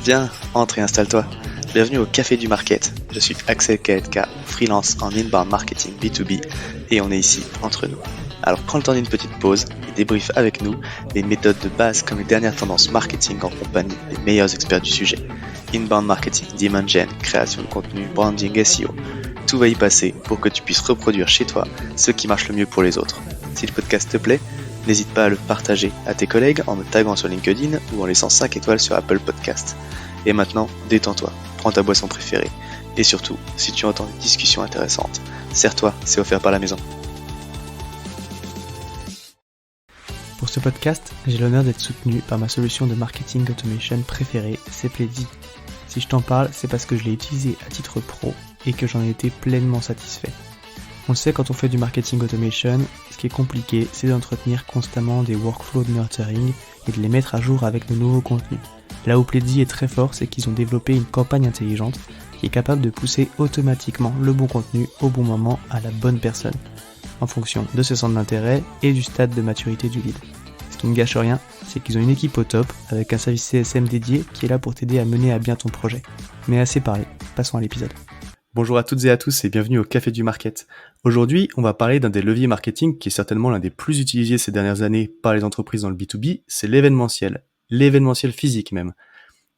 Viens, entre et installe-toi. Bienvenue au Café du Market. Je suis Axel Kaetka, freelance en inbound marketing B2B et on est ici entre nous. Alors prends le temps d'une petite pause et débriefe avec nous les méthodes de base comme les dernières tendances marketing en compagnie des meilleurs experts du sujet. Inbound marketing, demand gen, création de contenu, branding, SEO. Tout va y passer pour que tu puisses reproduire chez toi ce qui marche le mieux pour les autres. Si le podcast te plaît, n'hésite pas à le partager à tes collègues en me taguant sur LinkedIn ou en laissant 5 étoiles sur Apple Podcast. Et maintenant, détends-toi, prends ta boisson préférée. Et surtout, si tu entends une discussion intéressante, serre-toi, c'est offert par la maison. Pour ce podcast, j'ai l'honneur d'être soutenu par ma solution de marketing automation préférée, Sepleady. Si je t'en parle, c'est parce que je l'ai utilisé à titre pro et que j'en ai été pleinement satisfait. On le sait, quand on fait du marketing automation, ce qui est compliqué, c'est d'entretenir constamment des workflows de nurturing et de les mettre à jour avec de nouveaux contenus. Là où Pledzi est très fort, c'est qu'ils ont développé une campagne intelligente qui est capable de pousser automatiquement le bon contenu au bon moment à la bonne personne, en fonction de ses centres d'intérêt et du stade de maturité du lead. Ce qui ne gâche rien, c'est qu'ils ont une équipe au top, avec un service CSM dédié qui est là pour t'aider à mener à bien ton projet. Mais assez parlé, passons à l'épisode. Bonjour à toutes et à tous et bienvenue au Café du Market. Aujourd'hui, on va parler d'un des leviers marketing qui est certainement l'un des plus utilisés ces dernières années par les entreprises dans le B2B, c'est l'événementiel physique même.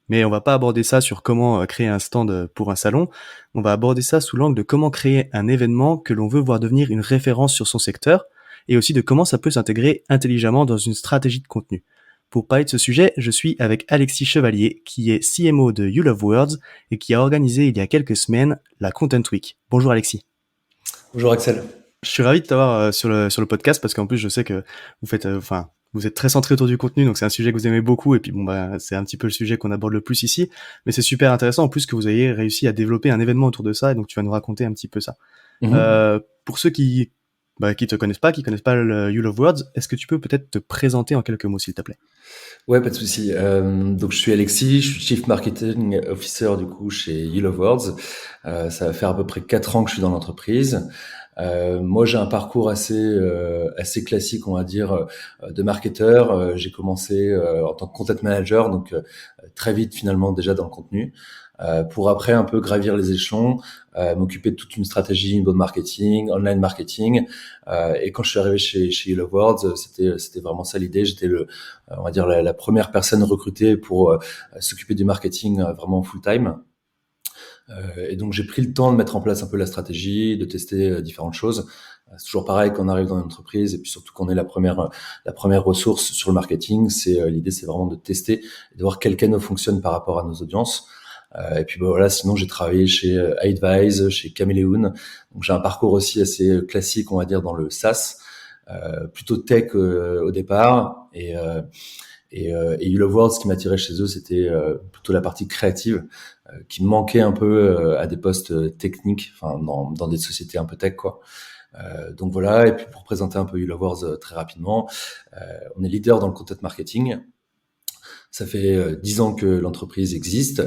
Mais on va pas aborder ça sur comment créer un stand pour un salon, on va aborder ça sous l'angle de comment créer un événement que l'on veut voir devenir une référence sur son secteur, et aussi de comment ça peut s'intégrer intelligemment dans une stratégie de contenu. Pour parler de ce sujet, je suis avec Alexis Chevalier, qui est CMO de You Love Words et qui a organisé il y a quelques semaines la Content Week. Bonjour Alexis. Bonjour Axel. Je suis ravi de t'avoir sur le podcast parce qu'en plus je sais que vous faites, vous êtes très centré autour du contenu, donc c'est un sujet que vous aimez beaucoup et puis c'est un petit peu le sujet qu'on aborde le plus ici. Mais c'est super intéressant en plus que vous ayez réussi à développer un événement autour de ça et donc tu vas nous raconter un petit peu ça. Pour ceux qui te connaissent pas, le You Love Words, est-ce que tu peux peut-être te présenter en quelques mots s'il te plaît? Ouais, pas de souci. Donc je suis Alexis, je suis Chief Marketing Officer du coup chez You Love Words. Ça va faire à peu près 4 ans que je suis dans l'entreprise. Moi, j'ai un parcours assez classique, on va dire, de marketeur. J'ai commencé en tant que content manager, donc très vite finalement déjà dans le contenu, pour après un peu gravir les échelons, m'occuper de toute une stratégie inbound marketing, online marketing. Et quand je suis arrivé chez You Love Words, c'était vraiment ça l'idée. J'étais on va dire la première personne recrutée pour s'occuper du marketing vraiment full time. Et donc j'ai pris le temps de mettre en place un peu la stratégie, de tester différentes choses. C'est toujours pareil quand on arrive dans une entreprise et puis surtout qu'on est la première ressource sur le marketing. L'idée, c'est vraiment de tester et de voir quel canal fonctionne par rapport à nos audiences. Et puis voilà, sinon j'ai travaillé chez Advise, chez Chameleon. Donc j'ai un parcours aussi assez classique, on va dire, dans le SaaS, plutôt tech au départ. Et You Love Words, ce qui m'attirait chez eux, c'était plutôt la partie créative, qui me manquait un peu à des postes techniques, enfin dans des sociétés un peu tech, quoi. Donc voilà. Et puis pour présenter un peu You Love Words très rapidement, on est leader dans le content marketing. Ça fait 10 ans que l'entreprise existe.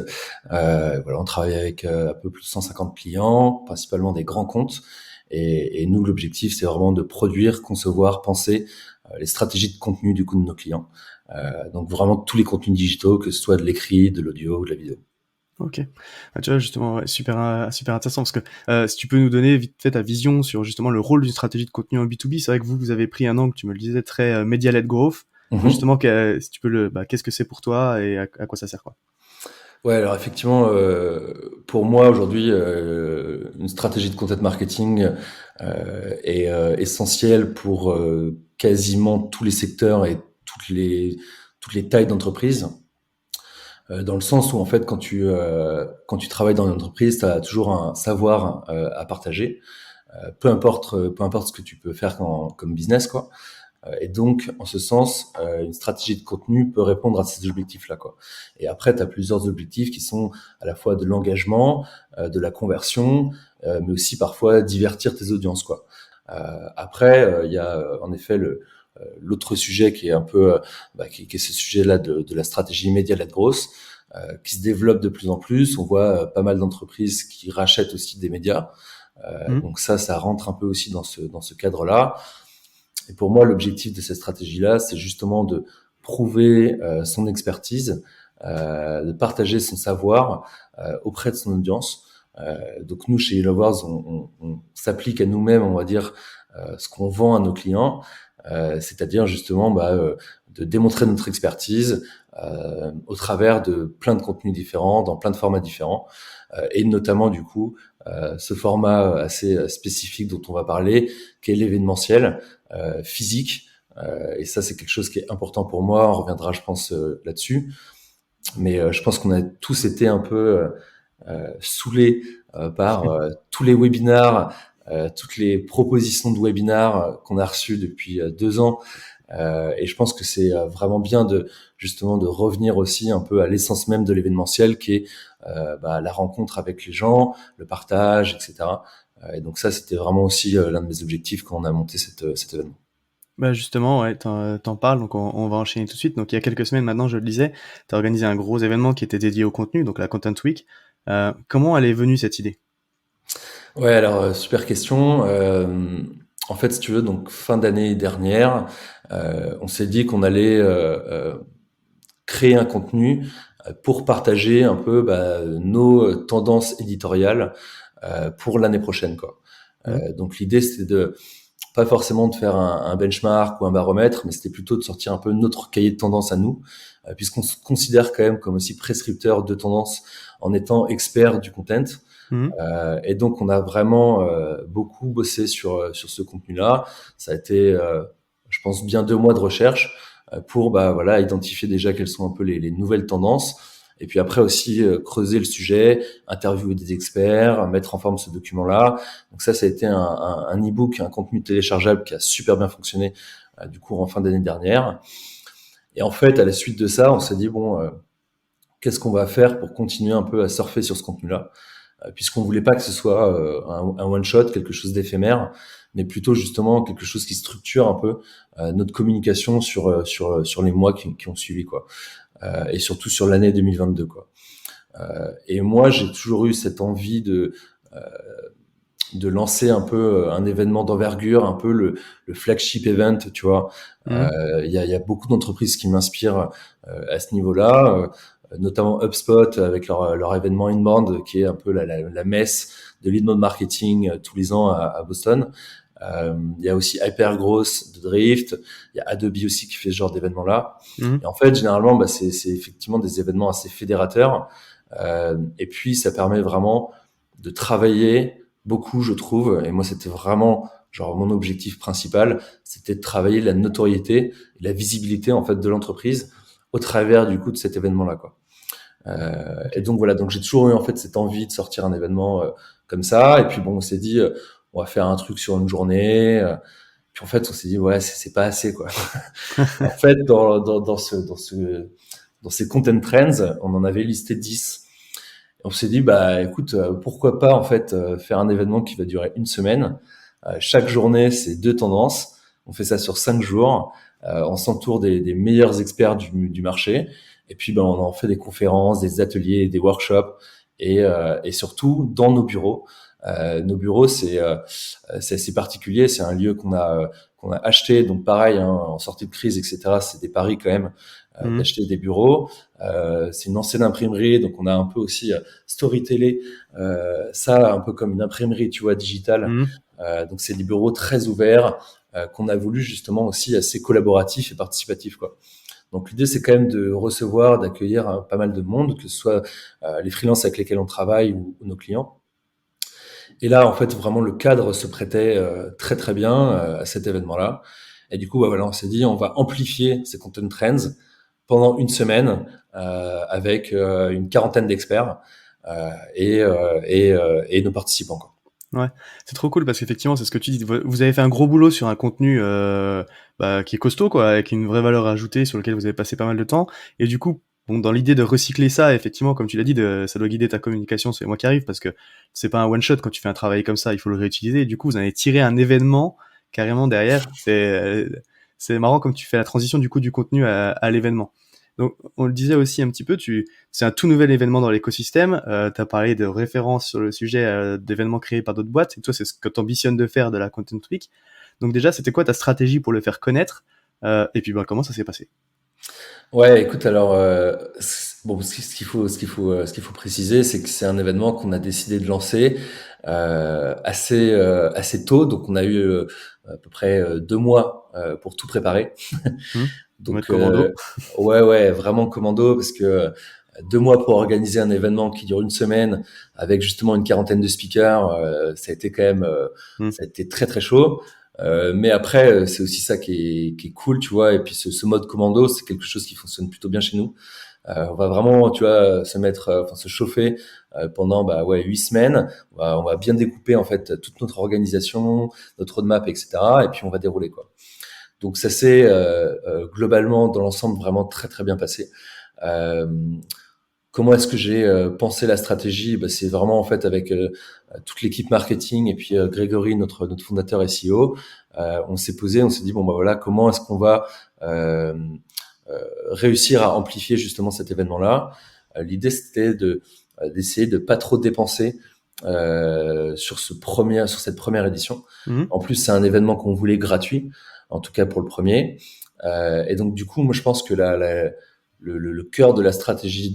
Voilà, on travaille avec un peu plus de 150 clients, principalement des grands comptes. Et nous, l'objectif, c'est vraiment de produire, concevoir, penser les stratégies de contenu du coup de nos clients. Donc vraiment tous les contenus digitaux, que ce soit de l'écrit, de l'audio ou de la vidéo. Ok. Tu vois, justement, ouais, super intéressant parce que si tu peux nous donner vite fait ta vision sur justement le rôle d'une stratégie de contenu en B2B, c'est vrai que vous avez pris un angle, tu me le disais, très media-led growth. Justement, si tu peux qu'est-ce que c'est pour toi et à quoi ça sert, quoi? Ouais, alors effectivement, pour moi aujourd'hui, une stratégie de content marketing est essentielle pour quasiment tous les secteurs et toutes les tailles d'entreprise. Dans le sens où en fait, quand tu travailles dans une entreprise, tu as toujours un savoir à partager, peu importe ce que tu peux faire comme business, quoi. Et donc, en ce sens, une stratégie de contenu peut répondre à ces objectifs-là, quoi. Et après, tu as plusieurs objectifs qui sont à la fois de l'engagement, de la conversion, mais aussi parfois divertir tes audiences, quoi. Après, il y a en effet l'autre sujet qui est un peu, qui est ce sujet-là de la stratégie média-led growth. qui se développe de plus en plus. On voit pas mal d'entreprises qui rachètent aussi des médias. Donc ça rentre un peu aussi dans ce cadre-là. Et pour moi, l'objectif de cette stratégie-là, c'est justement de prouver son expertise, de partager son savoir auprès de son audience. Donc nous, chez HelloWords, on s'applique à nous-mêmes, on va dire, ce qu'on vend à nos clients, c'est-à-dire justement de démontrer notre expertise au travers de plein de contenus différents, dans plein de formats différents, et notamment du coup ce format assez spécifique dont on va parler, qui est l'événementiel physique. Et ça, c'est quelque chose qui est important pour moi. On reviendra, je pense, là-dessus. Mais je pense qu'on a tous été un peu saoulés par tous les webinars, toutes les propositions de webinars qu'on a reçues depuis 2 ans. Et je pense que c'est vraiment bien justement de revenir aussi un peu à l'essence même de l'événementiel, qui est la rencontre avec les gens, le partage, etc. Et donc ça, c'était vraiment aussi l'un de mes objectifs quand on a monté cet événement. Bah justement, ouais, t'en parles, donc on va enchaîner tout de suite. Donc il y a quelques semaines maintenant, je le disais, t'as organisé un gros événement qui était dédié au contenu, donc la Content Week. Comment elle est venue cette idée? Ouais, alors super question. En fait, si tu veux, donc fin d'année dernière, on s'est dit qu'on allait créer un contenu pour partager un peu nos tendances éditoriales pour l'année prochaine, quoi. Donc l'idée, c'était de pas forcément de faire un benchmark ou un baromètre, mais c'était plutôt de sortir un peu notre cahier de tendance à nous, puisqu'on se considère quand même comme aussi prescripteur de tendance en étant expert du content. Et donc on a vraiment beaucoup bossé sur ce contenu-là. Ça a été, je pense, bien 2 mois de recherche pour identifier déjà quelles sont un peu les nouvelles tendances. Et puis après aussi creuser le sujet, interviewer des experts, mettre en forme ce document-là. Donc ça a été un e-book, un contenu téléchargeable qui a super bien fonctionné du coup en fin d'année dernière. Et en fait, à la suite de ça, on s'est dit qu'est-ce qu'on va faire pour continuer un peu à surfer sur ce contenu-là, puisqu'on voulait pas que ce soit un one-shot, quelque chose d'éphémère, mais plutôt justement quelque chose qui structure un peu notre communication sur les mois qui ont suivi, quoi. Et surtout sur l'année 2022, quoi. Et moi, j'ai toujours eu cette envie de lancer un peu un événement d'envergure, un peu le flagship event, tu vois. Il y a beaucoup d'entreprises qui m'inspirent à ce niveau-là, notamment HubSpot avec leur événement Inbound, qui est un peu la messe de l'inbound marketing tous les ans à Boston. Il y a aussi Hypergrowth de Drift, il y a Adobe aussi qui fait ce genre d'événement-là. Et en fait, généralement, c'est effectivement des événements assez fédérateurs. Et puis, ça permet vraiment de travailler beaucoup, je trouve. Et moi, c'était vraiment genre mon objectif principal, c'était de travailler la notoriété, la visibilité en fait de l'entreprise au travers du coup de cet événement-là, quoi. Et donc voilà, donc j'ai toujours eu en fait cette envie de sortir un événement comme ça. Et puis bon, on s'est dit, on va faire un truc sur une journée. Puis en fait, on s'est dit ouais, c'est pas assez, quoi. En fait, dans ces content trends, on en avait listé 10. Et on s'est dit écoute, pourquoi pas en fait faire un événement qui va durer une semaine. Chaque journée, c'est 2 tendances. On fait ça sur 5 jours. On s'entoure des meilleurs experts du marché. Et puis, on en fait des conférences, des ateliers, des workshops, et surtout dans nos bureaux. Nos bureaux, c'est assez particulier. C'est un lieu qu'on a acheté. Donc, pareil, hein, en sortie de crise, etc. C'est des paris quand même d'acheter des bureaux. C'est une ancienne imprimerie, donc on a un peu aussi storytellé ça un peu comme une imprimerie, tu vois, digitale. Donc, c'est des bureaux très ouverts qu'on a voulu justement aussi assez collaboratifs et participatifs, quoi. Donc l'idée, c'est quand même de recevoir, d'accueillir pas mal de monde, que ce soit les freelances avec lesquels on travaille ou nos clients. Et là, en fait, vraiment, le cadre se prêtait très très bien à cet événement-là. Et du coup, on s'est dit, on va amplifier ces content trends pendant une semaine avec une quarantaine d'experts et nos participants, quoi. Ouais, c'est trop cool parce qu'effectivement, c'est ce que tu dis. Vous avez fait un gros boulot sur un contenu qui est costaud, quoi, avec une vraie valeur ajoutée sur lequel vous avez passé pas mal de temps. Et du coup, bon, dans l'idée de recycler ça, effectivement, comme tu l'as dit, ça doit guider ta communication. C'est moi qui arrive parce que c'est pas un one shot quand tu fais un travail comme ça, il faut le réutiliser. Et du coup, vous en avez tiré un événement carrément derrière. C'est marrant comme tu fais la transition du coup du contenu à l'événement. Donc, on le disait aussi un petit peu, c'est un tout nouvel événement dans l'écosystème. Tu as parlé de références sur le sujet d'événements créés par d'autres boîtes. Et toi, c'est ce que tu ambitionnes de faire de la Content Week. Donc déjà, c'était quoi ta stratégie pour le faire connaître et puis comment ça s'est passé? Ouais, écoute, alors bon, ce qu'il faut préciser, c'est que c'est un événement qu'on a décidé de lancer assez tôt. Donc, on a eu à peu près 2 mois pour tout préparer. En mode Donc, commando. ouais, vraiment commando, parce que 2 mois pour organiser un événement qui dure une semaine avec justement une quarantaine de speakers, ça a été quand même, Hmm. ça a été très très chaud. Mais après, c'est aussi ça qui est cool, tu vois. Et puis ce mode commando, c'est quelque chose qui fonctionne plutôt bien chez nous. On va vraiment, tu vois, se chauffer pendant 8 semaines. On va bien découper en fait toute notre organisation, notre roadmap, etc. Et puis on va dérouler quoi. Donc ça s'est globalement dans l'ensemble vraiment très très bien passé. Euh, Comment est-ce que j'ai pensé la stratégie? C'est vraiment en fait avec toute l'équipe marketing et puis Grégory, notre fondateur SEO. On s'est posé, on s'est dit bon voilà, comment est-ce qu'on va réussir à amplifier justement cet événement-là. L'idée c'était d'essayer de pas trop dépenser sur cette première édition. Mhm. En plus, c'est un événement qu'on voulait gratuit, en tout cas pour le premier. Et donc du coup, moi je pense que le cœur de la stratégie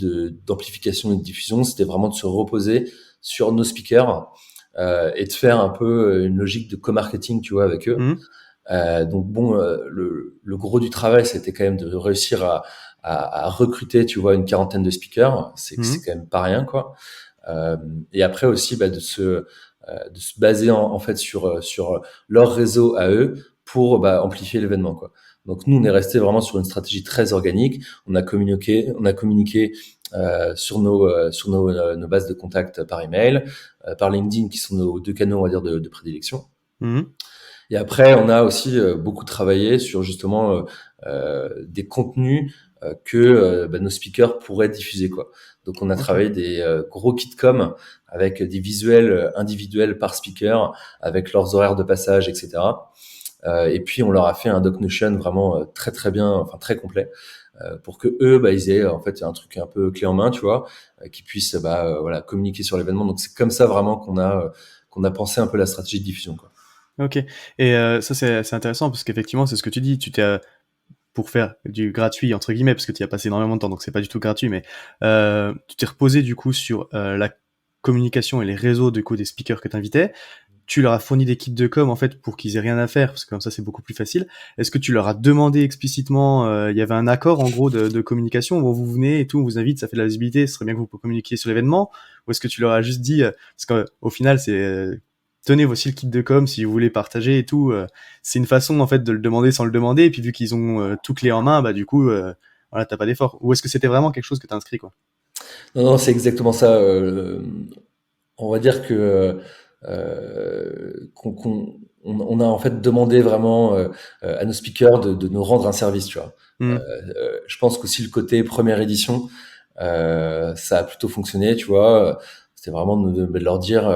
d'amplification et de diffusion, c'était vraiment de se reposer sur nos speakers et de faire un peu une logique de co-marketing, tu vois, avec eux. Mhm. Donc bon, le gros du travail, c'était quand même de réussir à recruter, tu vois, une quarantaine de speakers. C'est Mhm. quand même pas rien, quoi. Et après aussi, de se baser en fait sur leur réseau à eux pour amplifier l'événement, quoi. Donc nous, on est resté vraiment sur une stratégie très organique. On a communiqué sur nos bases de contact par email, par LinkedIn, qui sont nos deux canaux, on va dire, de prédilection. Mhm. Et après, on a aussi beaucoup travaillé sur justement des contenus que nos speakers pourraient diffuser, quoi. Donc, on a Ok. travaillé des gros kits com avec des visuels individuels par speaker, avec leurs horaires de passage, etc. Et puis, on leur a fait un doc Notion vraiment très très bien, enfin très complet, pour que eux, ils aient en fait un truc un peu clé en main, tu vois, qu'ils puissent voilà communiquer sur l'événement. Donc, c'est comme ça vraiment qu'on a pensé un peu la stratégie de diffusion, quoi. Ok. Et ça, c'est intéressant parce qu'effectivement, c'est ce que tu dis. Pour faire du gratuit, entre guillemets, parce que tu y as passé énormément de temps, donc c'est pas du tout gratuit, mais tu t'es reposé du coup sur la communication et les réseaux du coup des speakers que tu invitais. Tu leur as fourni des kits de com en fait pour qu'ils aient rien à faire, parce que comme ça c'est beaucoup plus facile. Est-ce que tu leur as demandé explicitement, il y avait un accord en gros de communication où vous venez et tout, on vous invite, ça fait de la visibilité, ce serait bien que vous communiquiez sur l'événement, ou est-ce que tu leur as juste dit, parce qu'au final c'est tenez voici le kit de com si vous voulez partager et tout, c'est une façon en fait de le demander sans le demander, et puis vu qu'ils ont tout clé en main, du coup voilà, t'as pas d'effort. Ou est-ce que c'était vraiment quelque chose que t'as inscrit quoi? Non, non, c'est exactement ça. On va dire que on a en fait demandé vraiment à nos speakers de nous rendre un service, tu vois. Hmm. Je pense qu'aussi le côté première édition, ça a plutôt fonctionné, tu vois. C'était vraiment de leur dire,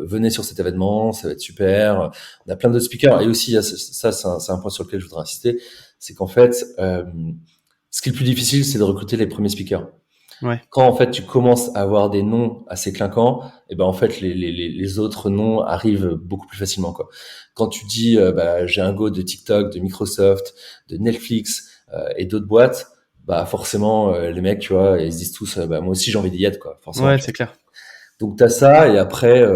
venez sur cet événement, ça va être super. On a plein d'autres speakers. Et aussi, il y a ça, c'est un point sur lequel je voudrais insister, c'est qu'en fait, ce qui est le plus difficile, c'est de recruter les premiers speakers. Ouais. Quand en fait tu commences à avoir des noms assez clinquants, et ben en fait les autres noms arrivent beaucoup plus facilement, quoi. Quand tu dis j'ai un go de TikTok, de Microsoft, de Netflix et d'autres boîtes, forcément les mecs, tu vois, ils se disent tous moi aussi j'ai envie d'y être, quoi, forcément, Ouais, tu vois. c'est clair. Donc tu as ça, et après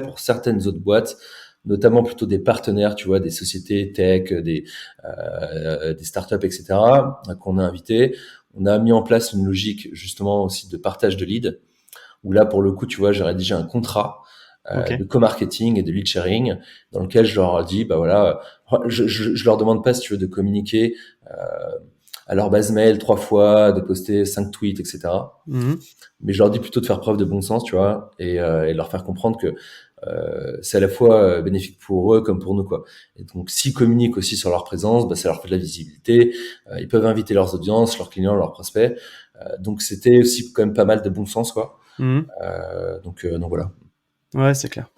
pour certaines autres boîtes, notamment plutôt des partenaires, tu vois, des sociétés tech, des startups, etc., qu'on a invités. On a mis en place une logique justement aussi de partage de leads, où là pour le coup, tu vois, j'ai rédigé un contrat Ok. de co-marketing et de lead sharing, dans lequel je leur dis, voilà, je leur demande pas, si tu veux, de communiquer à leur base mail 3 fois, de poster 5 tweets, etc. Mhm. Mais je leur dis plutôt de faire preuve de bon sens, tu vois, et de leur faire comprendre que c'est à la fois bénéfique pour eux comme pour nous, quoi. Et donc s'ils communiquent aussi sur leur présence, ça leur fait de la visibilité, ils peuvent inviter leurs audiences, leurs clients, leurs prospects. Donc c'était aussi quand même pas mal de bon sens, quoi. Mhm. Donc voilà. Ouais, c'est clair.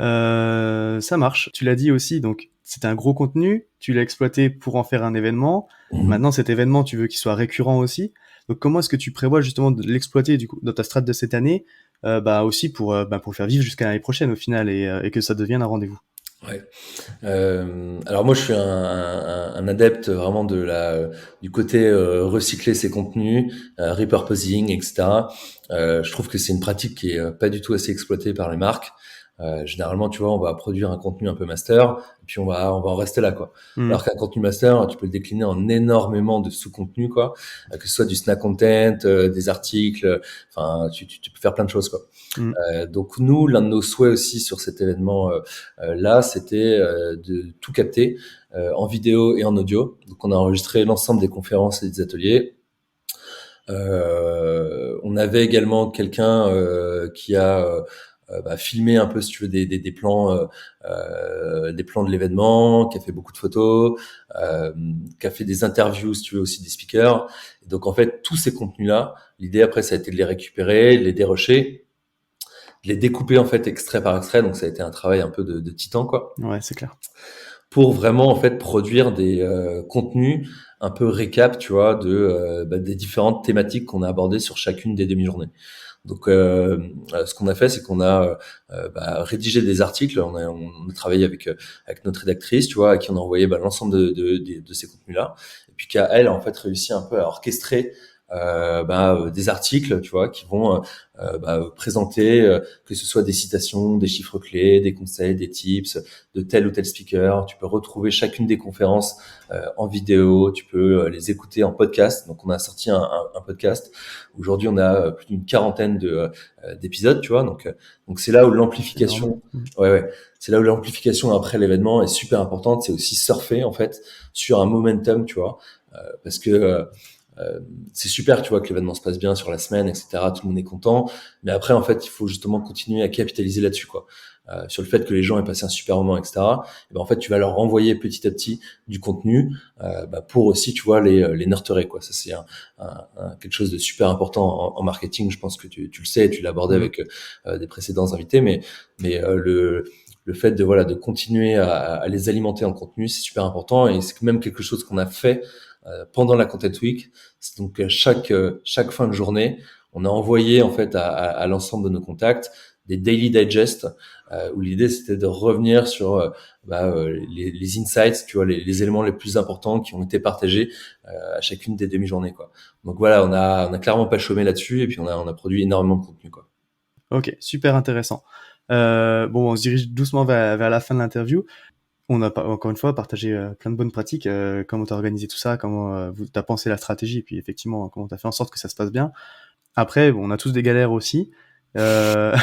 Ça marche. Tu l'as dit aussi, donc c'était un gros contenu, tu l'as exploité pour en faire un événement. Maintenant, cet événement, tu veux qu'il soit récurrent aussi. Donc, comment est-ce que tu prévois justement de l'exploiter du coup dans ta strat de cette année, aussi pour le faire vivre jusqu'à l'année prochaine au final et que ça devienne un rendez-vous. Ouais. Alors moi, je suis un adepte vraiment du côté recycler ses contenus, repurposing, etc. Je trouve que c'est une pratique qui est pas du tout assez exploitée par les marques. Généralement, tu vois, on va produire un contenu un peu master, et puis on va en rester là, quoi. Alors qu'un contenu master, tu peux le décliner en énormément de sous-contenus, quoi, que ce soit du snack content, des articles, enfin, tu peux faire plein de choses, quoi. Donc nous, l'un de nos souhaits aussi sur cet événement là, c'était de tout capter en vidéo et en audio. Donc on a enregistré l'ensemble des conférences et des ateliers. On avait également quelqu'un qui a filmé un peu, si tu veux, des plans de l'événement, qui a fait beaucoup de photos, qui a fait des interviews, si tu veux, aussi des speakers. Et donc en fait, tous ces contenus-là, l'idée après, ça a été de les récupérer, de les dérocher, de les découper en fait extrait par extrait. Donc ça a été un travail un peu de titan, quoi. Ouais, c'est clair. Pour vraiment en fait produire des contenus un peu récap, tu vois, des différentes thématiques qu'on a abordées sur chacune des demi-journées. Donc, ce qu'on a fait, c'est qu'on a rédigé des articles. On a travaillé avec notre rédactrice, tu vois, à qui on a envoyé l'ensemble de ces contenus-là, et puis qu'à elle, en fait, réussi un peu à orchestrer des articles, tu vois, qui vont présenter que ce soit des citations, des chiffres clés, des conseils, des tips de tel ou tel speaker. Tu peux retrouver chacune des conférences en vidéo, tu peux les écouter en podcast. Donc on a sorti un podcast. Aujourd'hui on a plus d'une quarantaine d'épisodes, tu vois. Donc c'est là où l'amplification, c'est là où l'amplification après l'événement est super importante. C'est aussi surfer en fait sur un momentum, tu vois, parce que c'est super, tu vois, que l'événement se passe bien sur la semaine, etc. Tout le monde est content. Mais après, en fait, il faut justement continuer à capitaliser là-dessus, quoi. Sur le fait que les gens aient passé un super moment, etc. Et en fait, tu vas leur renvoyer petit à petit du contenu pour aussi, tu vois, les nurturer, quoi. Ça, c'est quelque chose de super important en marketing. Je pense que tu le sais, tu l'as abordé avec des précédents invités, mais le fait de continuer à les alimenter en contenu, c'est super important, et c'est même quelque chose qu'on a fait pendant la Content Week. Donc chaque fin de journée, on a envoyé en fait à l'ensemble de nos contacts des daily digests où l'idée c'était de revenir sur les insights, tu vois, les éléments les plus importants qui ont été partagés à chacune des demi-journées, quoi. Donc voilà, on a clairement pas chômé là-dessus, et puis on a produit énormément de contenu, quoi. Ok, super intéressant. On se dirige doucement vers la fin de l'interview. On a encore une fois partagé plein de bonnes pratiques, comment t'as organisé tout ça, comment t'as pensé la stratégie, et puis effectivement comment t'as fait en sorte que ça se passe bien. Après, on a tous des galères aussi. C'est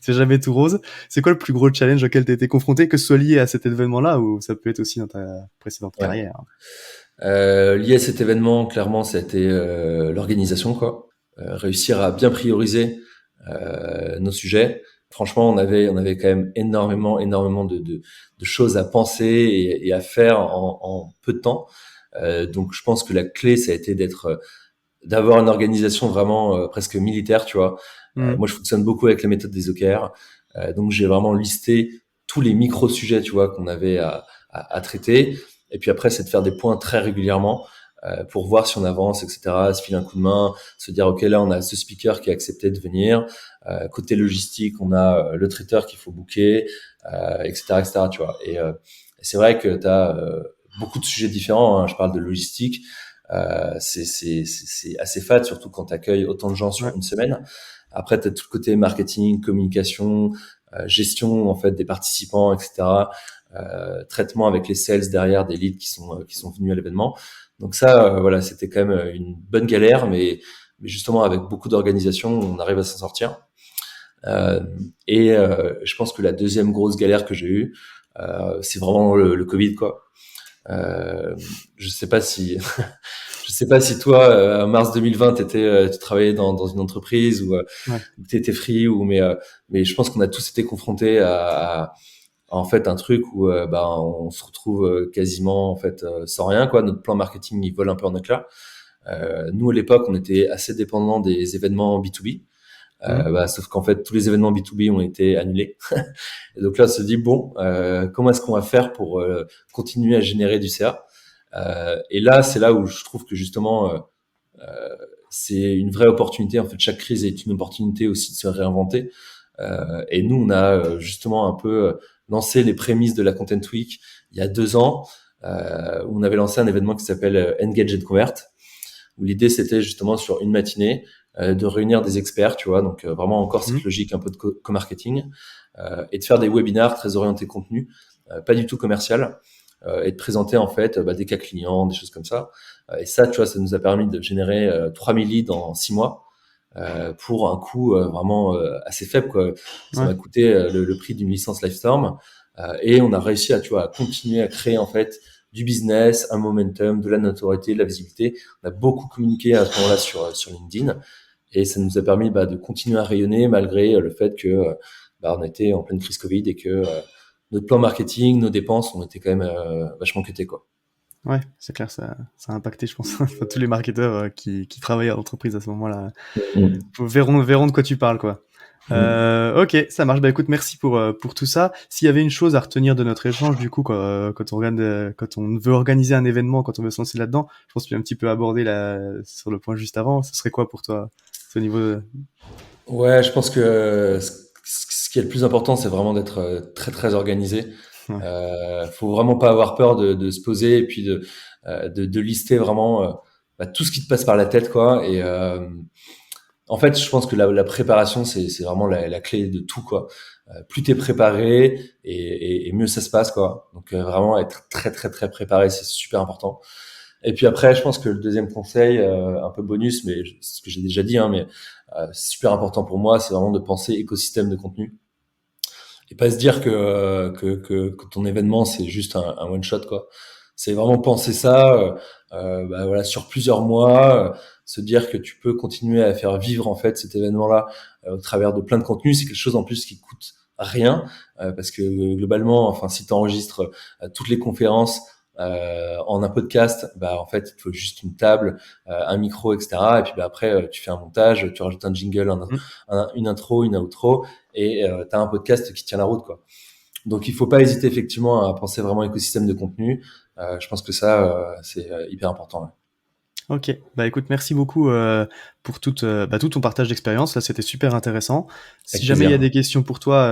jamais tout rose. C'est quoi le plus gros challenge auquel t'as été confronté, que ce soit lié à cet événement-là ou ça peut être aussi dans ta précédente carrière? Lié à cet événement, clairement, ça a été l'organisation, quoi. Réussir à bien prioriser nos sujets. Franchement, on avait quand même énormément de choses à penser et à faire en peu de temps. Donc, je pense que la clé, ça a été d'avoir une organisation vraiment presque militaire, tu vois. Moi, je fonctionne beaucoup avec la méthode des OKR. Donc, j'ai vraiment listé tous les micro-sujets, tu vois, qu'on avait à traiter. Et puis après, c'est de faire des points très régulièrement pour voir si on avance, etc., se filer un coup de main, se dire, OK, là, on a ce speaker qui a accepté de venir. Côté logistique, on a le traiteur qu'il faut booker, etc., tu vois. Et c'est vrai que tu as beaucoup de sujets différents, hein. Je parle de logistique. C'est assez fat, surtout quand tu accueilles autant de gens sur une semaine. Après, tu as tout le côté marketing, communication, gestion en fait des participants, etc., traitement avec les sales derrière des leads qui sont venus à l'événement. Donc ça, voilà, c'était quand même une bonne galère, mais justement avec beaucoup d'organisation, on arrive à s'en sortir. Je pense que la deuxième grosse galère que j'ai eue, c'est vraiment le Covid, quoi. Je sais pas si je sais pas si toi en mars 2020 tu travaillais dans une entreprise ou tu étais free mais je pense qu'on a tous été confrontés à en fait un truc où on se retrouve quasiment en fait sans rien, quoi. Notre plan marketing il vole un peu en éclats. Nous à l'époque on était assez dépendant des événements B2B. Sauf qu'en fait, tous les événements B2B ont été annulés. Et donc là, on se dit, bon, comment est-ce qu'on va faire pour continuer à générer du CA? Et là, c'est là où je trouve que justement, c'est une vraie opportunité. En fait, chaque crise est une opportunité aussi de se réinventer. Et nous, on a justement un peu lancé les prémices de la Content Week il y a 2 ans, où on avait lancé un événement qui s'appelle Engage and Convert, où l'idée c'était justement sur une matinée de réunir des experts, tu vois, donc vraiment encore cette logique un peu de co-marketing, et de faire des webinars très orientés contenu, pas du tout commercial, et de présenter en fait des cas clients, des choses comme ça. Et ça, tu vois, ça nous a permis de générer 3000 leads en 6 mois. Pour un coût vraiment assez faible, quoi. Ça m'a coûté le prix d'une licence Livestorm, et on a réussi à, tu vois, à continuer à créer en fait du business, un momentum, de la notoriété, de la visibilité. On a beaucoup communiqué à ce moment-là sur LinkedIn, et ça nous a permis de continuer à rayonner malgré le fait que on était en pleine crise Covid et que notre plan marketing, nos dépenses ont été quand même vachement cutés, quoi. Ouais, c'est clair, ça a impacté, je pense, tous les marketeurs qui travaillent à l'entreprise à ce moment-là. Verront de quoi tu parles, quoi. Ok, ça marche. Écoute, merci pour tout ça. S'il y avait une chose à retenir de notre échange, du coup, quand on veut organiser un événement, quand on veut se lancer là-dedans, je pense que tu as un petit peu abordé sur le point juste avant. Ce serait quoi pour toi, ce niveau Ouais, je pense que ce qui est le plus important, c'est vraiment d'être très très organisé. Faut vraiment pas avoir peur de se poser et puis de lister vraiment tout ce qui te passe par la tête, quoi. Et en fait, je pense que la préparation, c'est vraiment la clé de tout, quoi. Plus t'es préparé et mieux ça se passe, quoi. Donc vraiment être très très très préparé, c'est super important. Et puis après, je pense que le deuxième conseil, un peu bonus, mais ce que j'ai déjà dit, mais c'est super important pour moi, c'est vraiment de penser écosystème de contenu. Et pas se dire que ton événement c'est juste un one shot, quoi. C'est vraiment penser ça sur plusieurs mois, se dire que tu peux continuer à faire vivre en fait cet événement-là au travers de plein de contenus. C'est quelque chose en plus qui coûte rien, parce que globalement, enfin si tu enregistres toutes les conférences en un podcast, en fait il te faut juste une table, un micro, etc. Et puis après tu fais un montage, tu rajoutes un jingle, une intro, une outro, et t'as un podcast qui tient la route, quoi. Donc il faut pas hésiter effectivement à penser vraiment écosystème de contenu. Je pense que ça c'est hyper important. Ouais. Ok, écoute, merci beaucoup pour tout ton partage d'expérience. Là, c'était super intéressant. Si jamais il y a des questions pour toi,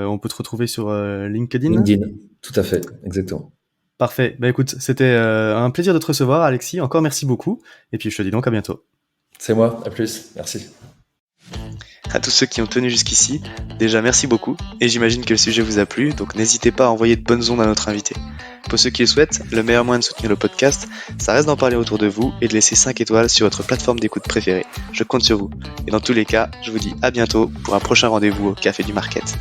on peut te retrouver sur LinkedIn. LinkedIn, tout à fait, exactement. Parfait. Écoute, c'était un plaisir de te recevoir, Alexis. Encore merci beaucoup. Et puis je te dis donc à bientôt. C'est moi. À plus. Merci. À tous ceux qui ont tenu jusqu'ici, déjà merci beaucoup, et j'imagine que le sujet vous a plu, donc n'hésitez pas à envoyer de bonnes ondes à notre invité. Pour ceux qui le souhaitent, le meilleur moyen de soutenir le podcast, ça reste d'en parler autour de vous et de laisser 5 étoiles sur votre plateforme d'écoute préférée. Je compte sur vous. Et dans tous les cas, je vous dis à bientôt pour un prochain rendez-vous au Café du Market.